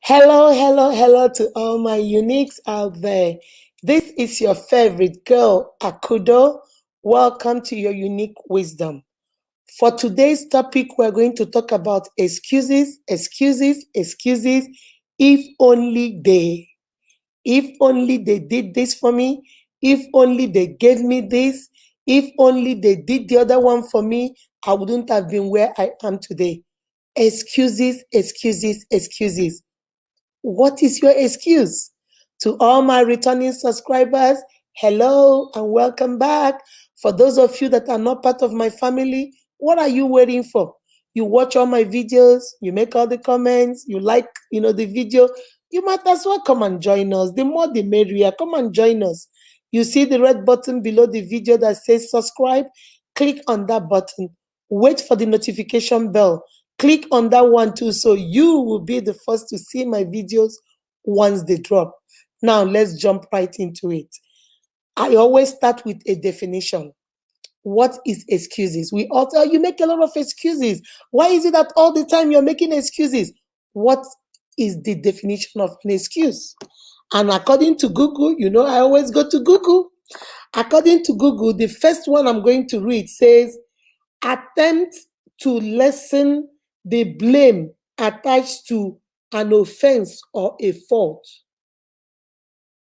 Hello, hello, hello to all my uniques out there. This is your favorite girl, Akudo. Welcome to your unique wisdom. For today's topic, we're going to talk about excuses, excuses, excuses. If only they, if only they did this for me, if only they gave me this, if only they did the other one for me, I wouldn't have been where I am today. Excuses, excuses, excuses. What is your excuse? To all my returning subscribers, hello and welcome back. For those of you that are not part of my family, what are you waiting for? You watch all my videos, you make all the comments, you like, the video. You might as well come and join us. The more the merrier. Come and join us. You see the red button below the video that says subscribe. Click on that button. Wait for the notification bell. Click on that one too, so you will be the first to see my videos once they drop. Now, let's jump right into it. I always start with a definition. What is excuses? We all tell you make a lot of excuses. Why is it that all the time you're making excuses? What is the definition of an excuse? And according to Google, I always go to Google. According to Google, the first one I'm going to read says, attempt to lessen the blame attached to an offense or a fault.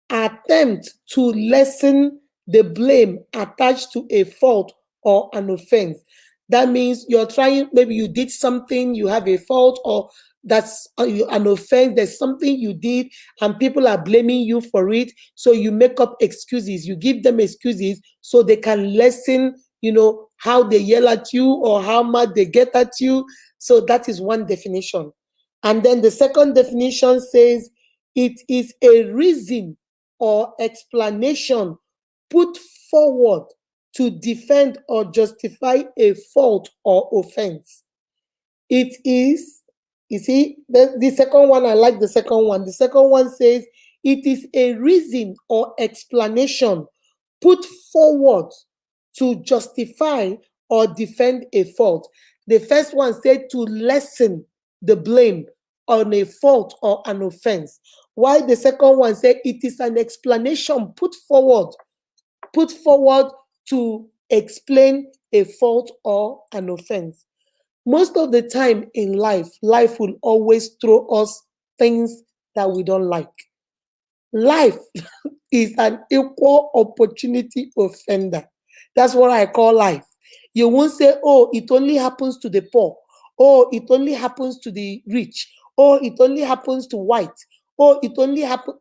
Attempt to lessen the blame attached to a fault or an offense. That means you're trying, maybe you did something, you have a fault, or that's an offense, there's something you did, and people are blaming you for it. So you make up excuses, you give them excuses so they can lessen, how they yell at you or how mad they get at you. So that is one definition. And then the second definition says it is a reason or explanation put forward to defend or justify a fault or offense. It is, you see, the second one, I like the second one. The second one says it is a reason or explanation put forward to justify or defend a fault. The first one said to lessen the blame on a fault or an offense, while the second one said it is an explanation put forward to explain a fault or an offense. Most of the time in life will always throw us things that we don't like. Life is an equal opportunity offender. That's what I call life. You won't say, oh, it only happens to the poor. Oh, it only happens to the rich. Oh, it only happens to white. Oh, it only happens.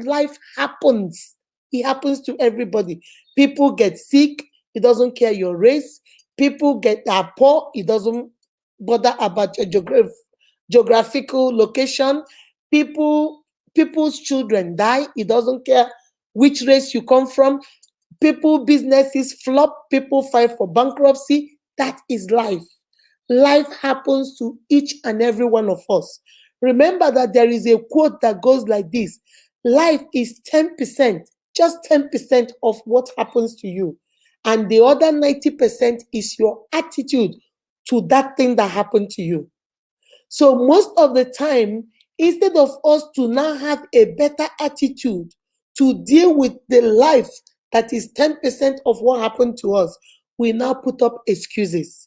Life happens. It happens to everybody. People get sick. It doesn't care your race. People are poor. It doesn't bother about your geographical location. People's children die. It doesn't care which race you come from. Businesses flop. People file for bankruptcy. That is life. Life happens to each and every one of us. Remember that there is a quote that goes like this: life is 10%, just 10% of what happens to you. And the other 90% is your attitude to that thing that happened to you. So most of the time, instead of us to now have a better attitude to deal with the life that is 10% of what happened to us, we now put up excuses.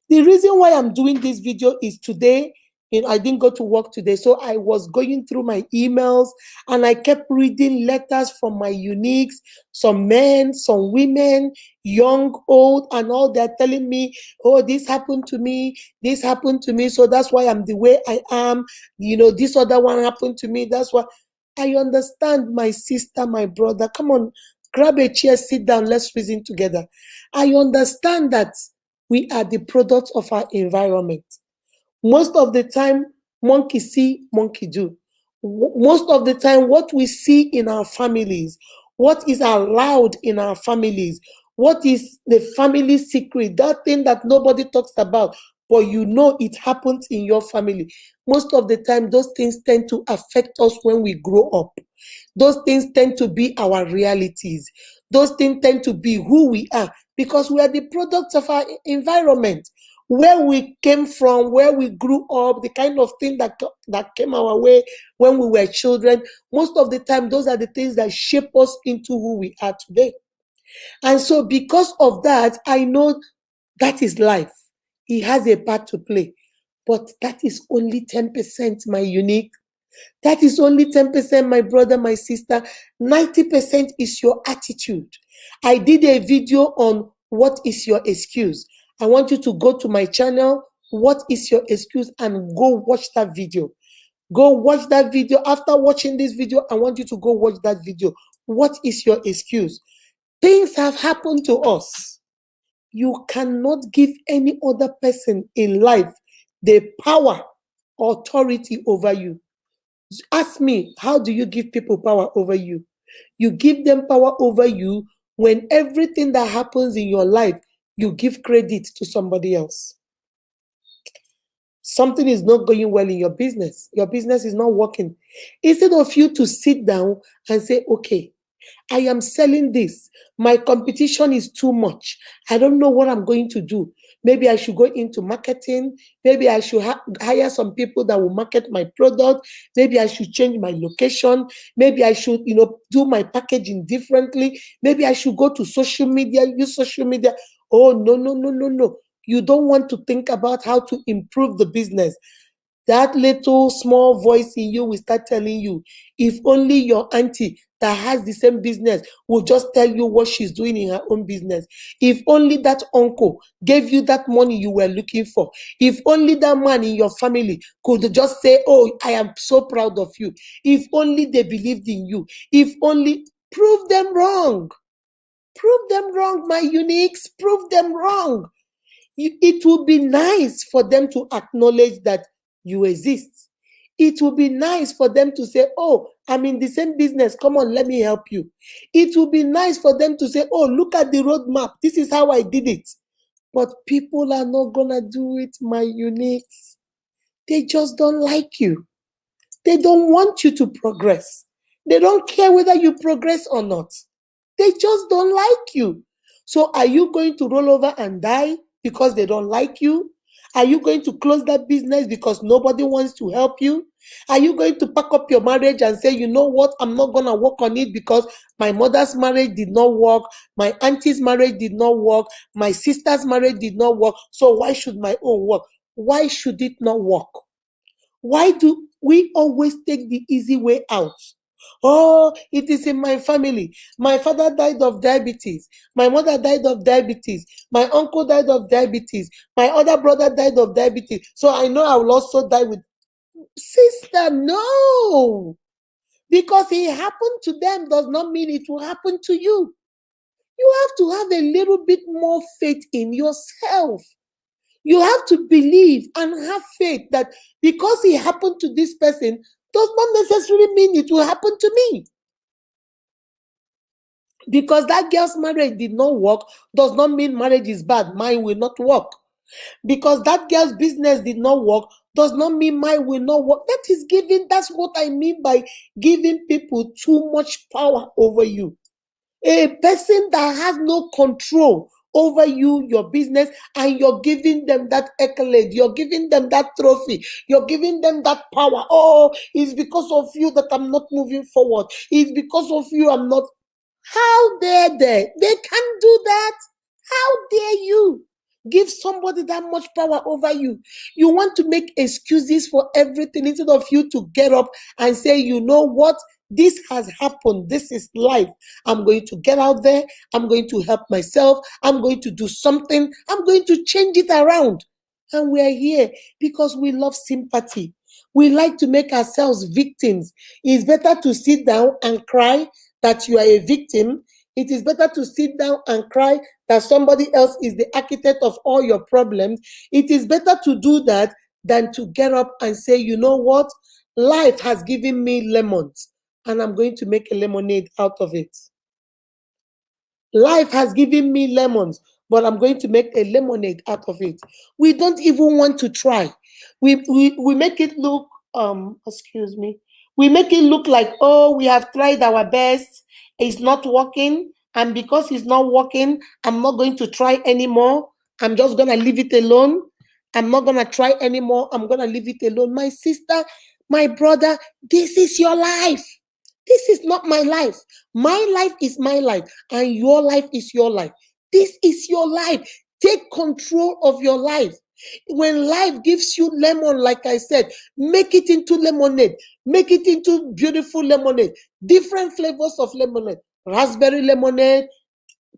The reason why I'm doing this video is today, I didn't go to work today, so I was going through my emails and I kept reading letters from my uniques, some men, some women, young, old, and all. They're telling me, oh, this happened to me, so that's why I'm the way I am. This other one happened to me, that's why. I understand, my sister, my brother. Come on, grab a chair, sit down, let's reason together. I understand that we are the product of our environment. Most of the time, monkey see, monkey do. Most of the time, what we see in our families, what is allowed in our families, what is the family secret, that thing that nobody talks about, but it happens in your family. Most of the time, those things tend to affect us when we grow up. Those things tend to be our realities. Those things tend to be who we are because we are the products of our environment. where we came from, where we grew up, the kind of thing that came our way when we were children. Most of the time, those are the things that shape us into who we are today. And so, because of that, I know that is life. He has a part to play. But that is only 10%, my unique. That is only 10%, my brother, my sister. 90% is your attitude. I did a video on what is your excuse. I want you to go to my channel, What is Your Excuse, and go watch that video. Go watch that video. After watching this video, I want you to go watch that video. What is your excuse? Things have happened to us. You cannot give any other person in life the power, authority over you. Ask me, how do you give people power over you? You give them power over you when everything that happens in your life, you give credit to somebody else. Something is not going well in your business is not working. Instead of you to sit down and say, okay, I am selling this. My competition is too much. I don't know what I'm going to do. Maybe I should go into marketing. Maybe I should hire some people that will market my product. Maybe I should change my location. Maybe I should, do my packaging differently. Maybe I should go to social media, use social media. Oh, no, no, no, no, no. You don't want to think about how to improve the business. That little small voice in you will start telling you, if only your auntie that has the same business will just tell you what she's doing in her own business. If only that uncle gave you that money you were looking for. If only that man in your family could just say, oh, I am so proud of you. If only they believed in you. If only, prove them wrong. Prove them wrong, my uniques. Prove them wrong. It would be nice for them to acknowledge that you exist. It would be nice for them to say, oh, I'm in the same business. Come on, let me help you. It would be nice for them to say, oh, look at the roadmap. This is how I did it. But people are not going to do it, my uniques. They just don't like you. They don't want you to progress. They don't care whether you progress or not. They just don't like you. So are you going to roll over and die because they don't like you? Are you going to close that business because nobody wants to help you? Are you going to pack up your marriage and say, you know what, I'm not going to work on it because my mother's marriage did not work, my auntie's marriage did not work, my sister's marriage did not work, so why should my own work? Why should it not work? Why do we always take the easy way out? Oh, it is in my family. My father died of diabetes. My mother died of diabetes. My uncle died of diabetes. My other brother died of diabetes. So I know I will also die with. Sister, no. Because it happened to them does not mean it will happen to you. You have to have a little bit more faith in yourself. You have to believe and have faith that because it happened to this person does not necessarily mean it will happen to me. Because that girl's marriage did not work does not mean marriage is bad. Mine will not work. Because that girl's business did not work does not mean mine will not work. That is giving, that's what I mean by giving people too much power over you. A person that has no control over you, your business, and you're giving them that accolade, you're giving them that trophy, you're giving them that power. Oh, it's because of you that I'm not moving forward. It's because of you I'm not. How dare they? They can't do that. How dare you give somebody that much power over you? You want to make excuses for everything instead of you to get up and say, you know what? This has happened. This is life. I'm going to get out there. I'm going to help myself. I'm going to do something. I'm going to change it around. And we're here because we love sympathy. We like to make ourselves victims. It's better to sit down and cry that you are a victim. It is better to sit down and cry that somebody else is the architect of all your problems. It is better to do that than to get up and say, you know what? Life has given me lemons and I'm going to make a lemonade out of it. Life has given me lemons, but I'm going to make a lemonade out of it. We don't even want to try. We make it look, excuse me, we make it look like, oh, we have tried our best, it's not working, and because it's not working, I'm not going to try anymore. I'm just gonna leave it alone. I'm not going to try anymore. I'm going to leave it alone. My sister, my brother, this is your life. This is not my life. My life is my life, and your life is your life. This is your life. Take control of your life. When life gives you lemon, like I said, make it into lemonade. Make it into beautiful lemonade. Different flavors of lemonade. Raspberry lemonade,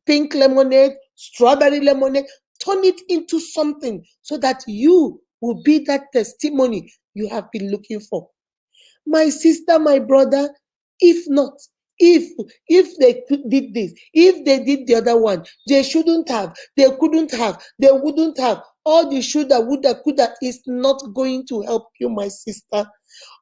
pink lemonade, strawberry lemonade. Turn it into something so that you will be that testimony you have been looking for. My sister, my brother, if not, if they did this, if they did the other one, they shouldn't have, they couldn't have, they wouldn't have. All the shoulda, woulda, coulda is not going to help you, my sister.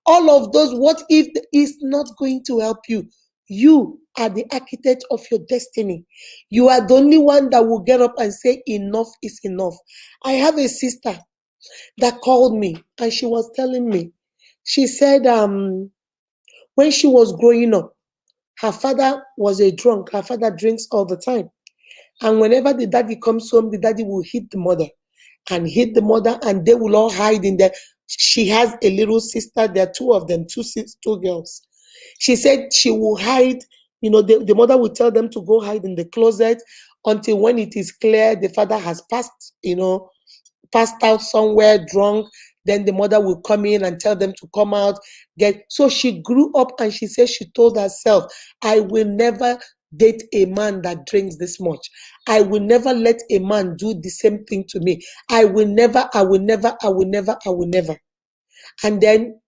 All of those what if is not going to help you. You are the architect of your destiny. You are the only one that will get up and say enough is enough. I have a sister that called me and she was telling me, she said, when she was growing up, her father was a drunk. Her father drinks all the time. And whenever the daddy comes home, the daddy will hit the mother and hit the mother, and they will all hide in there. She has a little sister. There are two of them, two girls. She said she will hide. The mother will tell them to go hide in the closet until when it is clear the father has passed out somewhere drunk. Then the mother will come in and tell them to come out. So she grew up and she said she told herself, I will never date a man that drinks this much. I will never let a man do the same thing to me. I will never, I will never, I will never, I will never. And then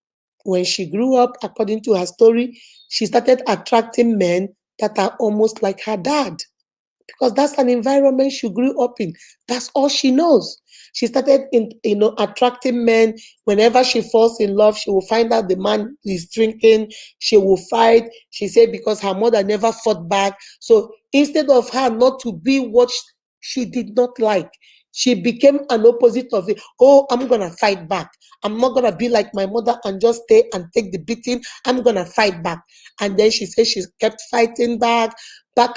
when she grew up, according to her story, she started attracting men that are almost like her dad, because that's an environment she grew up in. That's all she knows. She started attracting men. Whenever she falls in love, she will find out the man is drinking. She will fight. She said because her mother never fought back. So instead of her not to be what she did not like, she became an opposite of it. Oh, I'm gonna fight back. I'm not gonna be like my mother and just stay and take the beating. I'm gonna fight back. And then she said she kept fighting back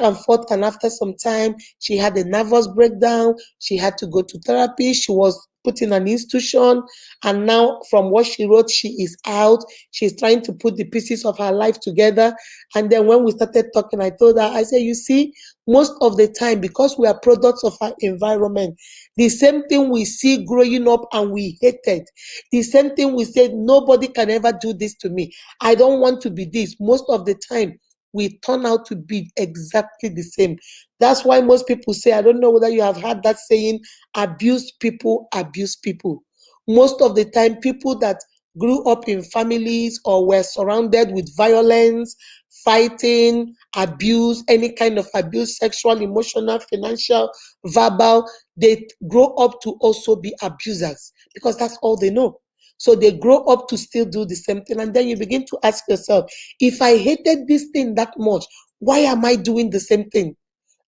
and forth, and after some time she had a nervous breakdown. She had to go to therapy. She was put in an institution, and now from what she wrote, she is out. She's trying to put the pieces of her life together. And then when we started talking, I told her, I said, you see, most of the time, because we are products of our environment, the same thing we see growing up and we hated, the same thing we said, nobody can ever do this to me, I don't want to be this, most of the time we turn out to be exactly the same. That's why most people say, I don't know whether you have heard that saying, abused people abuse people. Most of the time, people that grew up in families or were surrounded with violence, fighting, abuse, any kind of abuse, sexual, emotional, financial, verbal, they grow up to also be abusers because that's all they know. So they grow up to still do the same thing. And then you begin to ask yourself, if I hated this thing that much, why am I doing the same thing?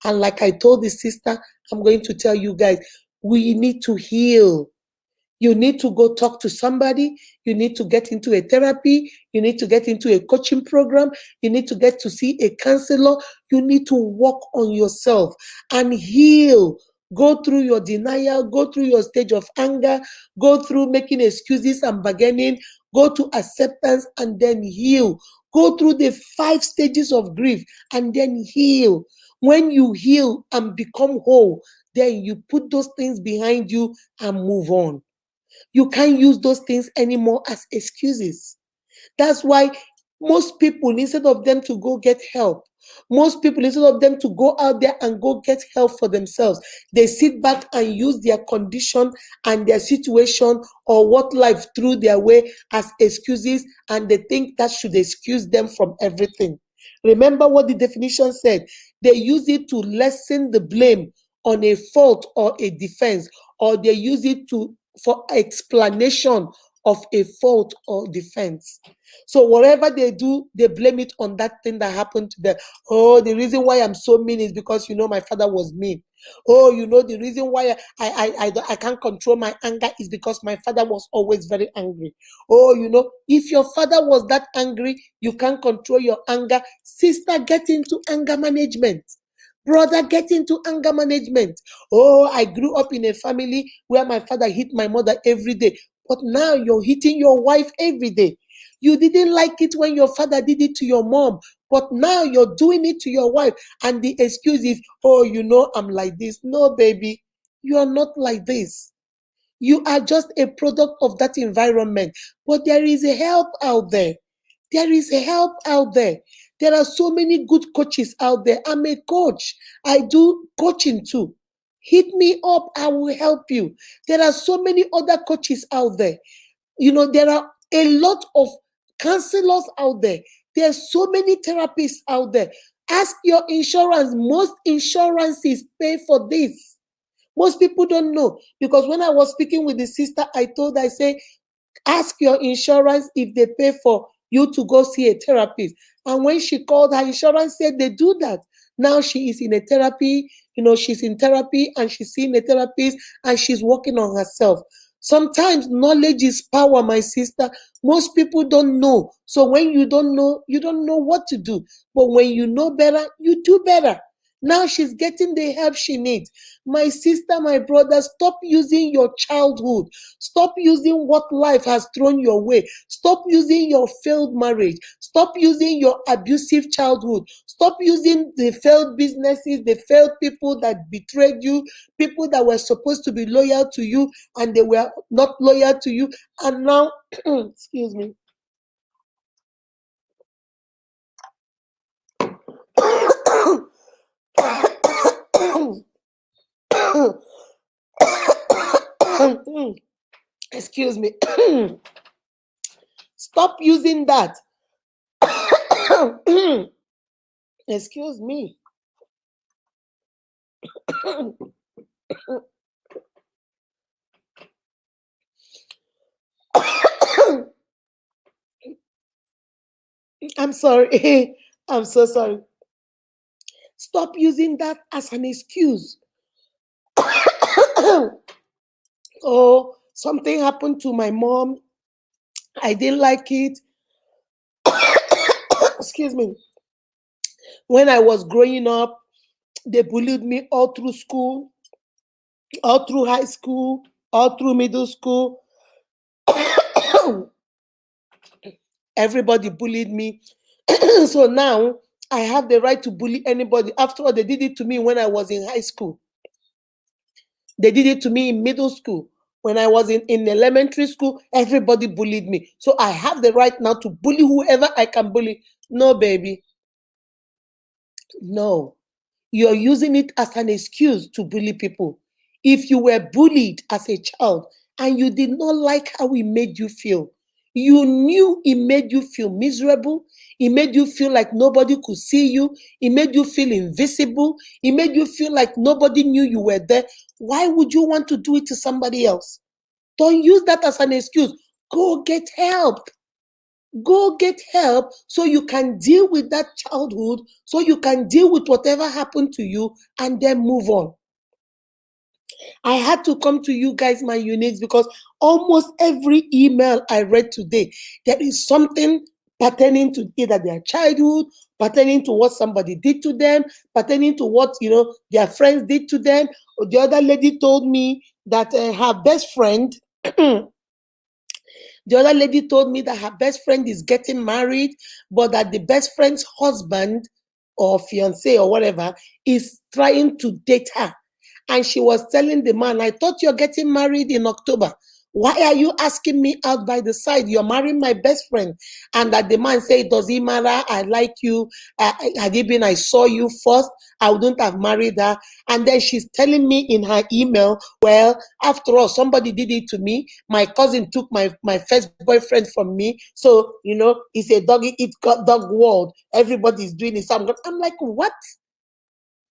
And like I told the sister, I'm going to tell you guys, we need to heal. You need to go talk to somebody. You need to get into a therapy. You need to get into a coaching program. You need to get to see a counselor. You need to work on yourself and heal. Go through your denial, go through your stage of anger, go through making excuses and bargaining, go to acceptance and then heal. Go through the 5 stages of grief and then heal. When you heal and become whole, then you put those things behind you and move on. You can't use those things anymore as excuses. That's why most people, instead of them to go get help, most people, instead of them to go out there and go get help for themselves, they sit back and use their condition and their situation or what life threw their way as excuses, and they think that should excuse them from everything. Remember what the definition said. They use it to lessen the blame on a fault or a defense, or they use it for explanation of a fault or defense. So whatever they do, they blame it on that thing that happened to them. Oh, the reason why I'm so mean is because my father was mean. Oh, the reason why I can't control my anger is because my father was always very angry. Oh, if your father was that angry, you can't control your anger. Sister, get into anger management. Brother, get into anger management. Oh, I grew up in a family where my father hit my mother every day, but now you're hitting your wife every day. You didn't like it when your father did it to your mom, but now you're doing it to your wife. And the excuse is, oh, I'm like this. No, baby, you are not like this. You are just a product of that environment. But there is a help out there. There is a help out there. There are so many good coaches out there. I'm a coach. I do coaching too. Hit me up. I will help you. There are so many other coaches out there. There are a lot of counselors out there. There's so many therapists out there. Ask your insurance. Most insurances pay for this. Most people don't know, because when I was speaking with the sister, I say, ask your insurance if they pay for you to go see a therapist. And when she called, her insurance said they do that. Now she is in a therapy, she's in therapy and she's seeing a therapist and she's working on herself. Sometimes knowledge is power, my sister. Most people don't know. So when you don't know, you don't know what to do. But when you know better, you do better. Now she's getting the help she needs. My sister, my brother, stop using your childhood. Stop using what life has thrown your way. Stop using your failed marriage. Stop using your abusive childhood. Stop using the failed businesses, the failed people that betrayed you, people that were supposed to be loyal to you and they were not loyal to you. And now, excuse me. Excuse me. Stop using that. Excuse me. I'm sorry. I'm so sorry. Stop using that as an excuse. Oh, something happened to my mom. I didn't like it. Excuse me. When I was growing up, they bullied me all through school, all through high school, all through middle school. Everybody bullied me. So now I have the right to bully anybody. After all, they did it to me when I was in high school. They did it to me in middle school. When I was in elementary school, everybody bullied me. So I have the right now to bully whoever I can bully. No, baby. No. You're using it as an excuse to bully people. If you were bullied as a child and you did not like how it made you feel, you knew it made you feel miserable, it made you feel like nobody could see you, it made you feel invisible, it made you feel like nobody knew you were there, why would you want to do it to somebody else? Don't use that as an excuse. Go get help. Go get help so you can deal with that childhood, so you can deal with whatever happened to you and then move on. I had to come to you guys, my uniques, because almost every email I read today, there is something pertaining to either their childhood, pertaining to what somebody did to them, pertaining to what their friends did to them. The other lady told me that her best friend The other lady told me that her best friend is getting married, but that the best friend's husband or fiance or whatever is trying to date her. And she was telling the man, I thought you're getting married in October. Why are you asking me out by the side? You're marrying my best friend. And that the man said, does it matter? I like you. Had it been I saw you first, I wouldn't have married her. And then she's telling me in her email, well, after all, somebody did it to me. My cousin took my first boyfriend from me. So, it's a dog eat dog world. Everybody's doing it. So I'm like, what?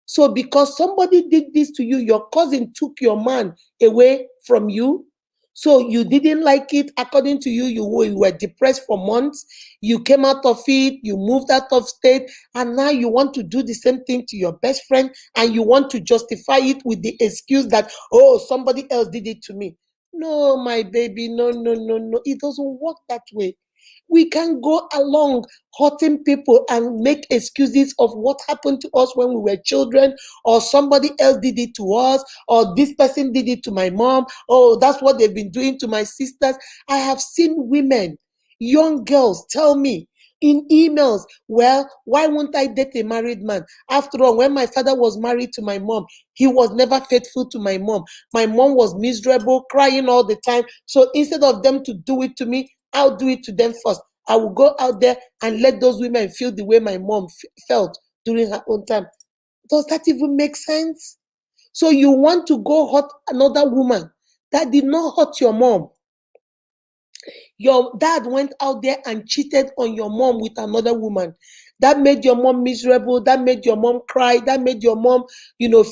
So because somebody did this to you, your cousin took your man away from you. So you didn't like it. According to you, you were depressed for months. You came out of it. You moved out of state. And now you want to do the same thing to your best friend. And you want to justify it with the excuse that, oh, somebody else did it to me. No, my baby. No, no, no, no. It doesn't work that way. We can go along hurting people and make excuses of what happened to us when we were children, or somebody else did it to us, or this person did it to my mom. Oh, that's what they've been doing to my sisters. I have seen women, young girls, tell me in emails, well, why won't I date a married man? After all, when my father was married to my mom, he was never faithful to my mom. My mom was miserable, crying all the time. So instead of them to do it to me, I'll do it to them first. I will go out there and let those women feel the way my mom felt during her own time. Does that even make sense? So you want to go hurt another woman that did not hurt your mom. Your dad went out there and cheated on your mom with another woman. That made your mom miserable. That made your mom cry. That made your mom,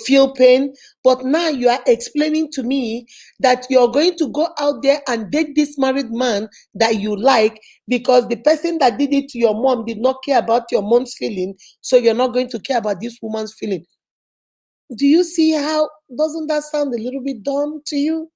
feel pain. But now you are explaining to me that you're going to go out there and date this married man that you like because the person that did it to your mom did not care about your mom's feeling. So you're not going to care about this woman's feeling. Do you see how, doesn't that sound a little bit dumb to you?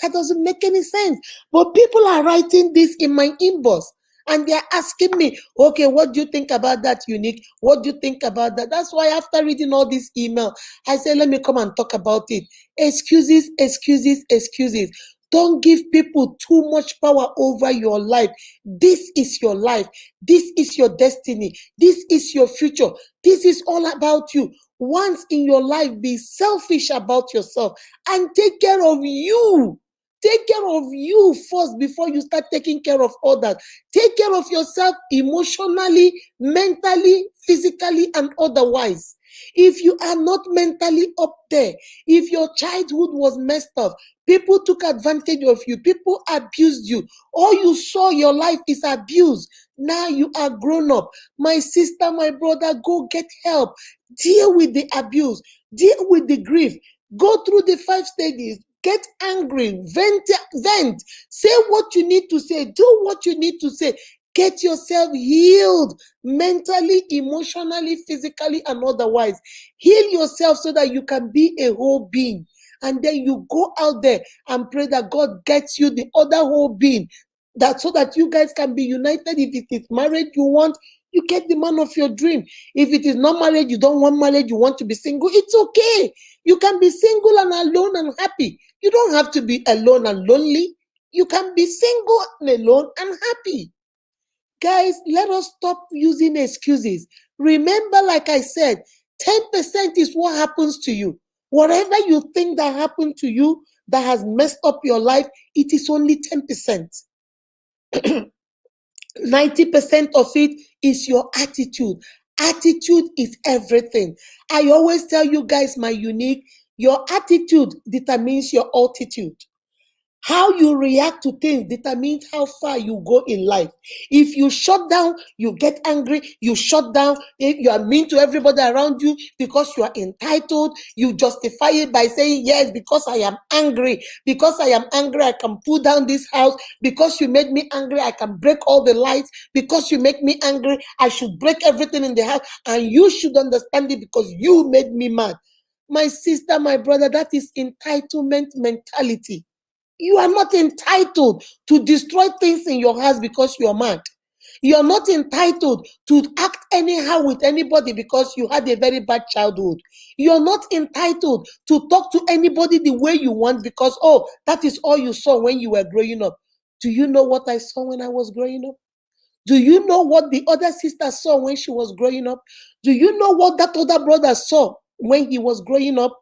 That doesn't make any sense. But people are writing this in my inbox and they're asking me, okay, what do you think about that, Unique? What do you think about that? That's why after reading all this email, I said, let me come and talk about it. Excuses, excuses, excuses. Don't give people too much power over your life. This is your life. This is your destiny. This is your future. This is all about you. Once in your life, be selfish about yourself and take care of you. Take care of you first before you start taking care of others. Take care of yourself emotionally, mentally, physically, and otherwise. If you are not mentally up there, if your childhood was messed up, people took advantage of you, people abused you, all you saw your life is abuse. Now you are grown up. My sister, my brother, go get help. Deal with the abuse, deal with the grief, go through the 5 stages. Get angry, vent, say what you need to say, do what you need to say. Get yourself healed mentally, emotionally, physically, and otherwise. Heal yourself so that you can be a whole being. And then you go out there and pray that God gets you the other whole being. That so that you guys can be united. If it is marriage you want, you get the man of your dream. If it is not marriage, you don't want marriage, you want to be single, it's okay. You can be single and alone and happy. You don't have to be alone and lonely. You can be single and alone and happy. Guys, let us stop using excuses. Remember, like I said, 10% is what happens to you. Whatever you think that happened to you that has messed up your life, it is only 10%. 90% of it is your attitude. Attitude is everything. I always tell you guys, my unique, your attitude determines your altitude. How you react to things determines how far you go in life. If you shut down, you get angry, you shut down, if you are mean to everybody around you because you are entitled, you justify it by saying, yes, because I am angry. Because I am angry, I can pull down this house. Because you made me angry, I can break all the lights. Because you make me angry, I should break everything in the house. And you should understand it because you made me mad. My sister, my brother, that is entitlement mentality. You are not entitled to destroy things in your house because you are mad. You are not entitled to act anyhow with anybody because you had a very bad childhood. You are not entitled to talk to anybody the way you want because, oh, that is all you saw when you were growing up. Do you know what I saw when I was growing up? Do you know what the other sister saw when she was growing up? Do you know what that other brother saw when he was growing up?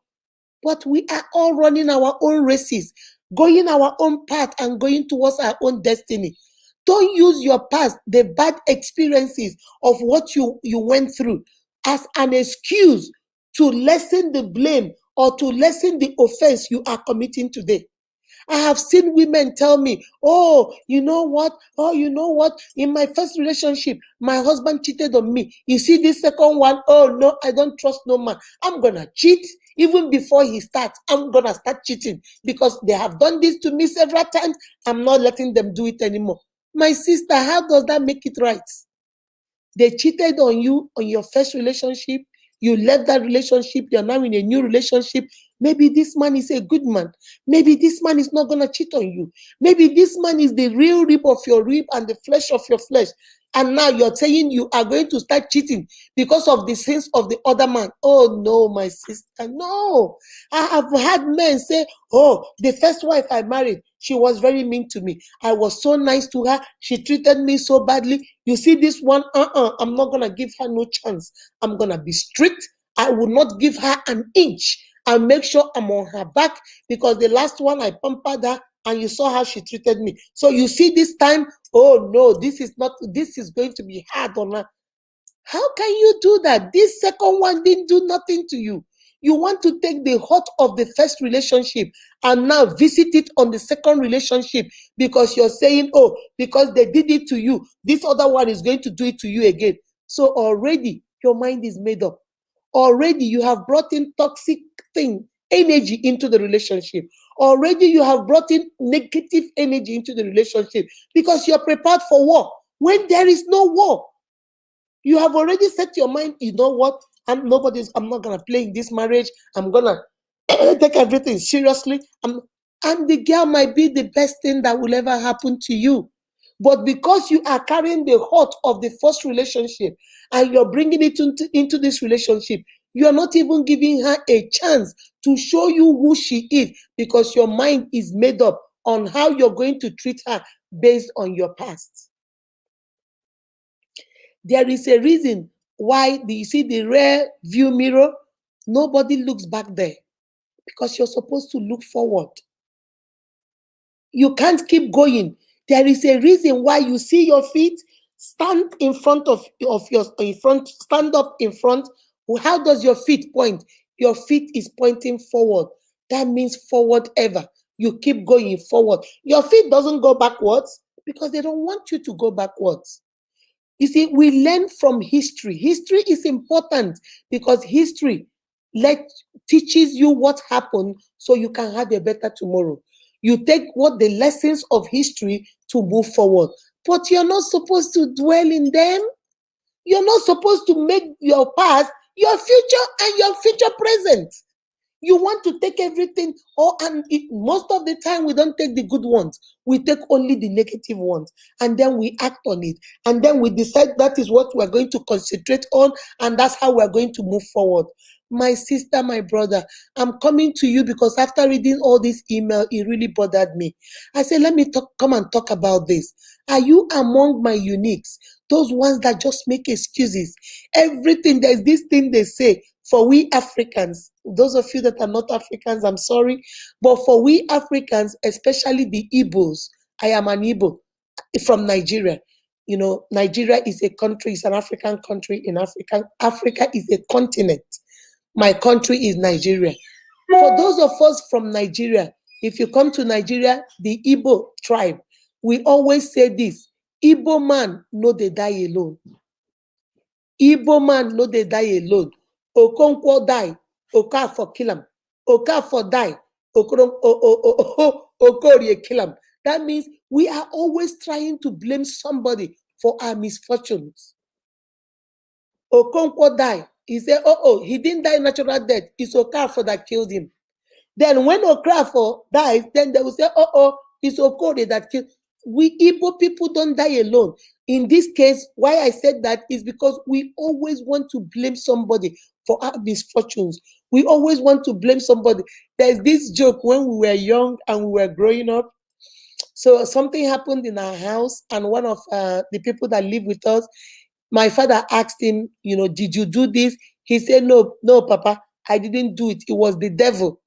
But we are all running our own races, going our own path and going towards our own destiny. Don't use your past, the bad experiences of what you went through, as an excuse to lessen the blame or to lessen the offense you are committing today. I have seen women tell me, oh, you know what? Oh, you know what? In my first relationship, my husband cheated on me. You see this second one? Oh, no, I don't trust no man. I'm going to cheat. Even before he starts, I'm going to start cheating because they have done this to me several times. I'm not letting them do it anymore. My sister, how does that make it right? They cheated on you on your first relationship. You left that relationship. You're now in a new relationship. Maybe this man is a good man. Maybe this man is not going to cheat on you. Maybe this man is the real rib of your rib and the flesh of your flesh. And now you're saying you are going to start cheating because of the sins of the other man. Oh no, my sister, no. I have had men say, oh, the first wife I married, she was very mean to me. I was so nice to her. She treated me so badly. You see this one, I'm not going to give her no chance. I'm going to be strict. I will not give her an inch. I'll make sure I'm on her back, because the last one I pampered her and you saw how she treated me. So you see this time, oh no, this is going to be hard on her. How can you do that? This second one didn't do nothing to you. You want to take the hurt of the first relationship and now visit it on the second relationship, because you're saying, oh, because they did it to you, this other one is going to do it to you again. So already your mind is made up. Already you have brought in toxic energy into the relationship. Already you have brought in negative energy into the relationship, because you're prepared for war when there is no war. You have already set your mind, you know what? I'm not gonna play in this marriage. I'm gonna take everything seriously. And the girl might be the best thing that will ever happen to you. But because you are carrying the hurt of the first relationship and you're bringing it into this relationship, you're not even giving her a chance to show you who she is, because your mind is made up on how you're going to treat her based on your past. There is a reason why you see the rear view mirror, nobody looks back there, because you're supposed to look forward. You can't keep going. There is a reason why you see your feet, stand in front of stand up in front. How does your feet point? Your feet is pointing forward. That means forward ever. You keep going forward. Your feet doesn't go backwards, because they don't want you to go backwards. You see, we learn from history. History is important, because history teaches you what happened so you can have a better tomorrow. You take what the lessons of history to move forward. But you're not supposed to dwell in them. You're not supposed to make your past your future and your future present. You want to take everything, most of the time we don't take the good ones. We take only the negative ones, and then we act on it, and then we decide that is what we're going to concentrate on, and that's how we're going to move forward. My sister, my brother, I'm coming to you because after reading all this email, it really bothered me. I said, let me come and talk about this. Are you among my uniques? Those ones that just make excuses. Everything, there's this thing they say, for we Africans, those of you that are not Africans, I'm sorry, but for we Africans, especially the Igbos, I am an Igbo from Nigeria. You know, Nigeria is a country, it's an African country in Africa. Africa is a continent. My country is Nigeria. For those of us from Nigeria, if you come to Nigeria, the Igbo tribe, we always say this: Igbo man no dey die alone. Igbo man no dey die alone. Okonkwo die, Okafor kill am. Okafor die, Okorie kill am. That means we are always trying to blame somebody for our misfortunes. Okonkwo die, he said, he didn't die natural death. It's Okafor that killed him. Then when Okafor dies, then they will say, it's Okorie that killed. We Igbo people don't die alone. In this case, why I said that is because we always want to blame somebody for our misfortunes. We always want to blame somebody. There's this joke when we were young and we were growing up. So something happened in our house, and one of the people that live with us, my father asked him, did you do this? He said, no, Papa, I didn't do it. It was the devil.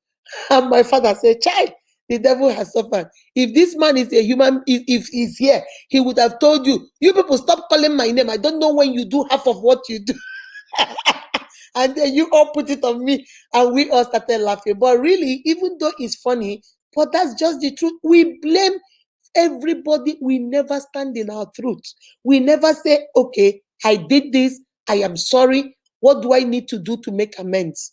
And my father said, child, the devil has suffered. If this man is a human, if he's here, he would have told you, you people stop calling my name. I don't know when you do half of what you do. And then you all put it on me, and we all started laughing. But really, even though it's funny, but that's just the truth. We blame everybody. We never stand in our truth. We never say, okay, I did this. I am sorry. What do I need to do to make amends?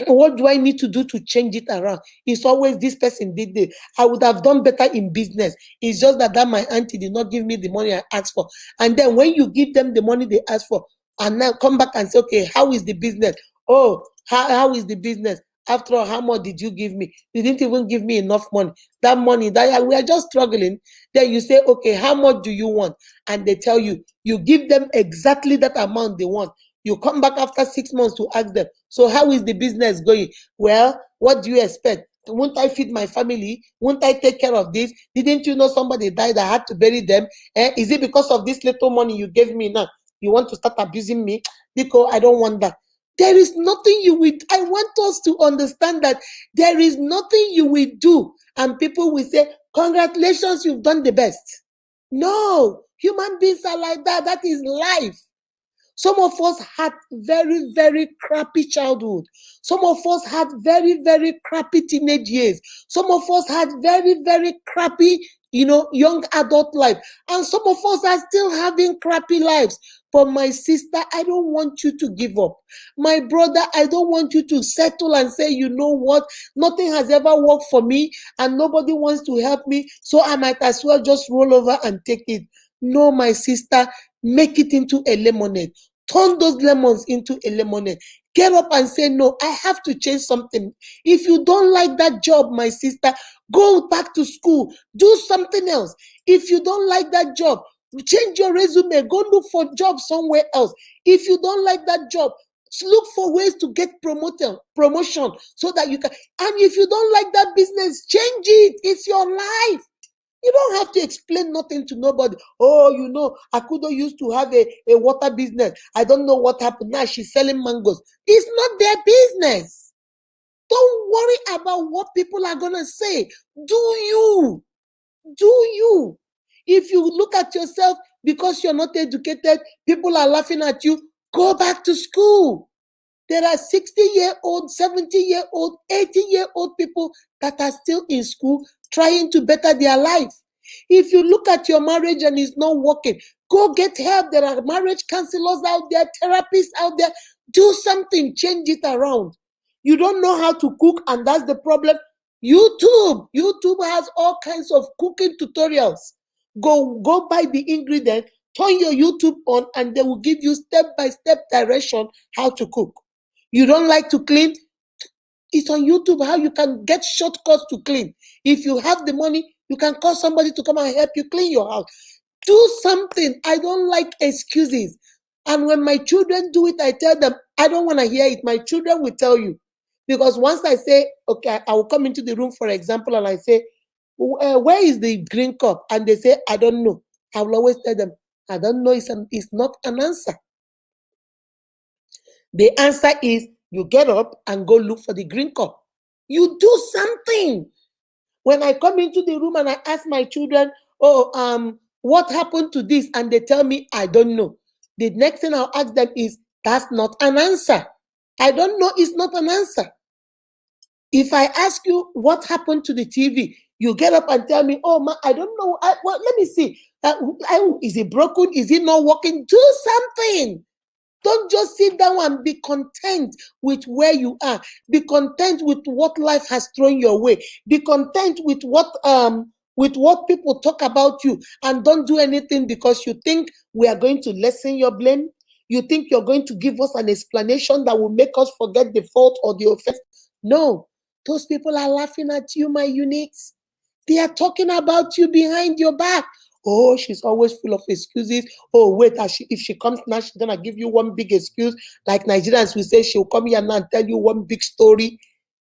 What do I need to do to change it around? It's always this person did this. I would have done better in business. It's just that my auntie did not give me the money I asked for. And then when you give them the money they asked for, and now come back and say, okay, how is the business? Oh, how is the business? After all, how much did you give me? You didn't even give me enough money. That money that we are just struggling. Then you say, okay, how much do you want? And they tell you, you give them exactly that amount they want. You come back after 6 months to ask them, so how is the business going? Well, what do you expect? Won't I feed my family? Won't I take care of this? Didn't you know somebody died? I had to bury them. Is it because of this little money you gave me now? You want to start abusing me? Because I don't want that. There is nothing you will. I want us to understand that there is nothing you will do, and people will say, "Congratulations, you've done the best." No, human beings are like that. That is life. Some of us had very, very crappy childhood. Some of us had very, very crappy teenage years. Some of us had very, very crappy, young adult life. And some of us are still having crappy lives. But my sister, I don't want you to give up. My brother, I don't want you to settle and say, you know what? Nothing has ever worked for me and nobody wants to help me. So I might as well just roll over and take it. No, my sister, make it into a lemonade. Turn those lemons into a lemonade. Get up and say, no, I have to change something. If you don't like that job, my sister, go back to school. Do something else. If you don't like that job, change your resume. Go look for job somewhere else. If you don't like that job, look for ways to get promotion so that you can. And if you don't like that business, change it. It's your life. You don't have to explain nothing to nobody. Oh, Akudo used to have a water business. I don't know what happened. Now she's selling mangoes. It's not their business. Don't worry about what people are going to say. Do you. Do you. If you look at yourself because you're not educated, people are laughing at you, go back to school. There are 60-year-old, 70-year-old, 80-year-old people that are still in school trying to better their life. If you look at your marriage and it's not working, go get help. There are marriage counselors out there, therapists out there. Do something, change it around. You don't know how to cook, and that's the problem. YouTube has all kinds of cooking tutorials. Go buy the ingredient, turn your YouTube on, and they will give you step-by-step direction how to cook. You don't like to clean? It's on YouTube how you can get shortcuts to clean. If you have the money, you can call somebody to come and help you clean your house. Do something. I don't like excuses. And when my children do it, I tell them, I don't want to hear it. My children will tell you. Because once I say, okay, I will come into the room, for example, and I say, where is the green cup? And they say, I don't know. I will always tell them, I don't know. It's not an answer. The answer is you get up and go look for the green cup. You do something. When I come into the room and I ask my children, what happened to this? And they tell me, I don't know. The next thing I'll ask them is, that's not an answer. I don't know is not an answer. If I ask you what happened to the TV, you get up and tell me, oh, I don't know. Let me see. Is it broken? Is it not working? Do something. Don't just sit down and be content with where you are. Be content with what life has thrown your way. Be content with what people talk about you, and don't do anything because you think we are going to lessen your blame. You think you're going to give us an explanation that will make us forget the fault or the offense. No, those people are laughing at you, my uniques. They are talking about you behind your back. Oh, she's always full of excuses. Oh, wait, if she comes now, she's going to give you one big excuse. Like Nigerians will say, she'll come here now and tell you one big story.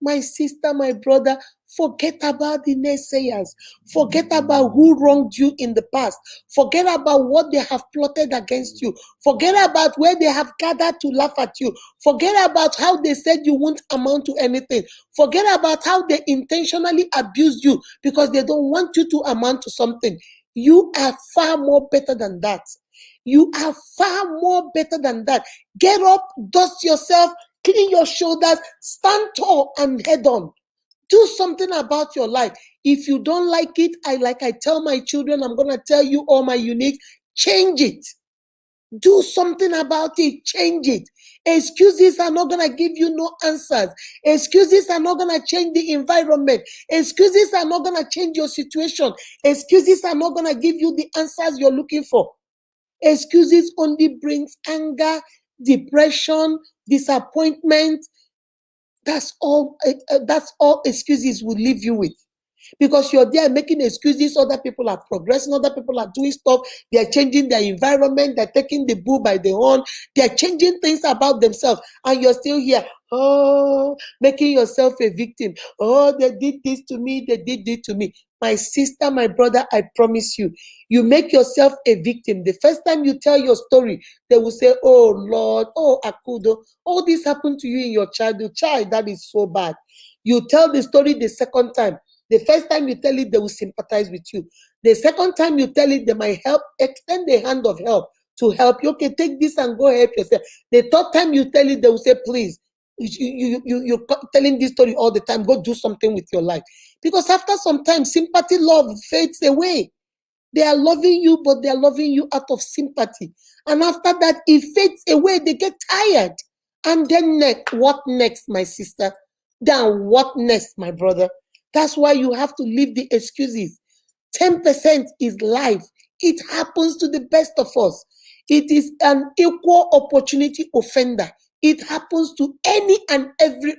My sister, my brother, forget about the naysayers. Forget about who wronged you in the past. Forget about what they have plotted against you. Forget about where they have gathered to laugh at you. Forget about how they said you won't amount to anything. Forget about how they intentionally abused you because they don't want you to amount to something. You are far more better than that. You are far more better than that. Get up, dust yourself, clean your shoulders, stand tall and head on. Do something about your life. If you don't like it, I tell my children, I'm going to tell you all my unique, change it. Do something about it. Change it. Excuses are not going to give you no answers. Excuses are not going to change the environment. Excuses are not going to change your situation. Excuses are not going to give you the answers you're looking for. Excuses only brings anger, depression, disappointment. That's all excuses will leave you with, because you're there making excuses. Other people are progressing, other people are doing stuff, they're changing their environment, they're taking the bull by the horn, they're changing things about themselves, and you're still here, oh, making yourself a victim. Oh, they did this to me, they did this to me. My sister, my brother, I promise you, you make yourself a victim. The first time you tell your story, they will say, oh Lord, oh Akudo, all this happened to you in your childhood. Child, that is so bad. You tell the story the second time. The first time you tell it, they will sympathize with you. The second time you tell it, they might help, extend the hand of help to help you. Okay, take this and go help yourself. The third time you tell it, they will say, please, you're telling this story all the time. Go do something with your life. Because after some time, sympathy, love fades away. They are loving you, but they are loving you out of sympathy. And after that, it fades away. They get tired. And then next, what next, my sister? Then what next, my brother? That's why you have to leave the excuses. 10% is life. It happens to the best of us. It is an equal opportunity offender. It happens to any and every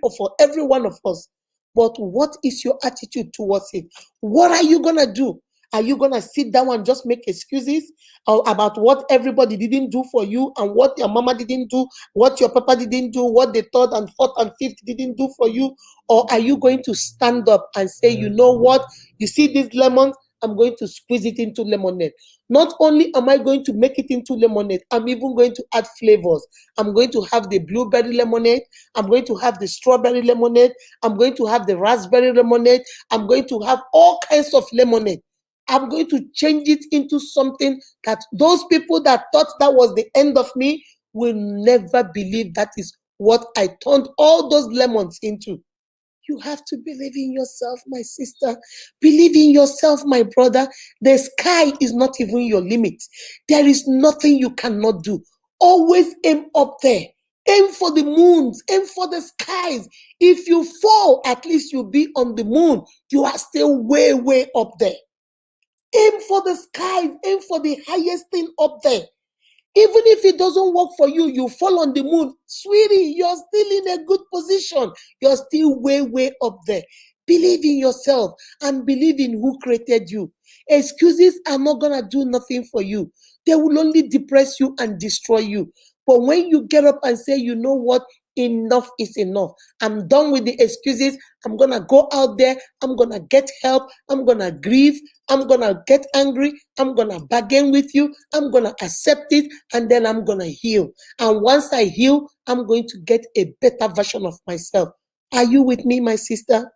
one of us. But what is your attitude towards it? What are you gonna do? Are you gonna sit down and just make excuses about what everybody didn't do for you, and what your mama didn't do, what your papa didn't do, what the third and fourth and fifth didn't do for you? Or are you going to stand up and say, you know what? You see these lemons? I'm going to squeeze it into lemonade. Not only am I going to make it into lemonade, I'm even going to add flavors. I'm going to have the blueberry lemonade. I'm going to have the strawberry lemonade. I'm going to have the raspberry lemonade. I'm going to have all kinds of lemonade. I'm going to change it into something that those people that thought that was the end of me will never believe that is what I turned all those lemons into. You have to believe in yourself, my sister. Believe in yourself, my brother. The sky is not even your limit. There is nothing you cannot do. Always aim up there. Aim for the moons. Aim for the skies. If you fall, at least you'll be on the moon. You are still way, way up there. Aim for the skies. Aim for the highest thing up there. Even if it doesn't work for you, you fall on the moon. Sweetie, you're still in a good position. You're still way, way up there. Believe in yourself and believe in who created you. Excuses are not going to do nothing for you. They will only depress you and destroy you. But when you get up and say, you know what? Enough is enough. I'm done with the excuses. I'm going to go out there. I'm going to get help. I'm going to grieve. I'm going to get angry. I'm going to bargain with you. I'm going to accept it. And then I'm going to heal. And once I heal, I'm going to get a better version of myself. Are you with me, my sister?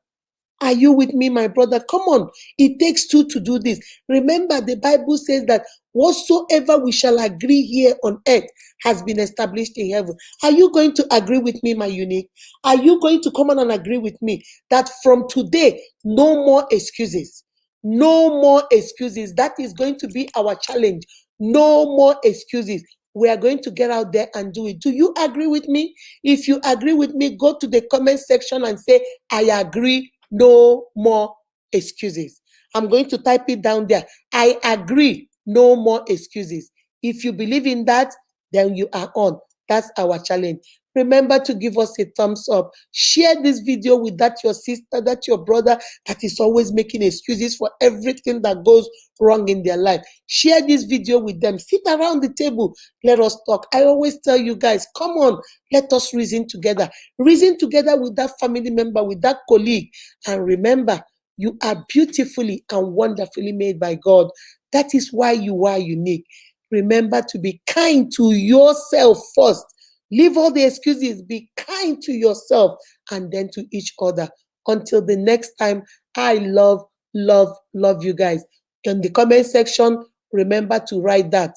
Are you with me, my brother? Come on. It takes two to do this. Remember, the Bible says that whatsoever we shall agree here on earth has been established in heaven. Are you going to agree with me, my unique? Are you going to come on and agree with me that from today, no more excuses? No more excuses. That is going to be our challenge. No more excuses. We are going to get out there and do it. Do you agree with me? If you agree with me, go to the comment section and say, I agree. No more excuses. I'm going to type it down there. I agree. No more excuses. If you believe in that, then you are on. That's our challenge. Remember to give us a thumbs up. Share this video with that your sister, that your brother that is always making excuses for everything that goes wrong in their life. Share this video with them. Sit around the table. Let us talk. I always tell you guys, come on, let us reason together. Reason together with that family member, with that colleague. And remember, you are beautifully and wonderfully made by God. That is why you are unique. Remember to be kind to yourself first. Leave all the excuses. Be kind to yourself and then to each other. Until the next time, I love, love, love you guys. In the comment section, remember to write that.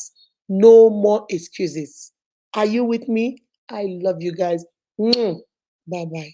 No more excuses. Are you with me? I love you guys. Bye-bye.